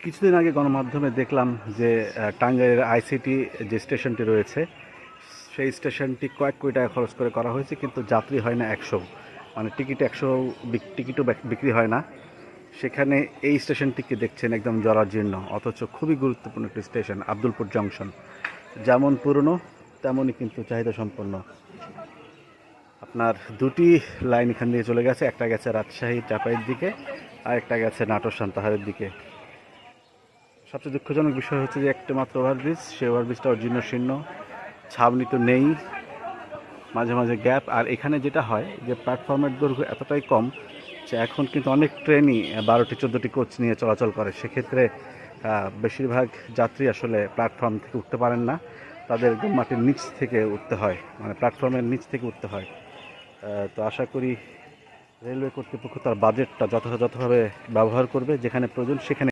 কিছুদিন আগে গণমাধ্যমে দেখলাম যে টাঙ্গাইলের আইসিটি যে স্টেশনটি রয়েছে সেই স্টেশনটি কয়েক কোটি টাকা খরচ করে করা হয়েছে, কিন্তু যাত্রী হয় না 100, মানে টিকিট 100 টিকিটও বিক্রি হয় না। সেখানে এই স্টেশনটিকে দেখছেন একদম জরাজীর্ণ, অথচ খুবই গুরুত্বপূর্ণ একটি স্টেশন আব্দুলপুর জংশন। যেমন পুরনো তেমনই কিন্তু চাহিদা সম্পন্ন। আপনার দুটি লাইন এখান দিয়ে চলে গেছে, একটা গেছে রাজশাহী চাপাইয়ের দিকে আর একটা গেছে নাটোর সান্তাহারের দিকে। সবচেয়ে দুঃখজনক বিষয় হচ্ছে যে একটা মাত্র ওভারব্রিজ, সেই ওভারব্রিজটাও জীর্ণ শীর্ণ, ছাউনি তো নেই, মাঝে মাঝে গ্যাপ। আর এখানে যেটা হয় যে প্ল্যাটফর্মের দৈর্ঘ্য এতটাই কম যে এখন কিন্তু অনেক ট্রেনই 12টি 14টি কোচ নিয়ে চলাচল করে। সেক্ষেত্রে বেশিরভাগ যাত্রী আসলে প্ল্যাটফর্ম থেকে উঠতে পারেন না, তাদের একদম মাটির নিচ থেকে উঠতে হয়, মানে প্ল্যাটফর্মের নিচ থেকে উঠতে হয়। তো আশা করি রেলওয়ে কর্তৃপক্ষ তার বাজেটটা যথাযথভাবে ব্যবহার করবে, যেখানে প্রয়োজন সেখানে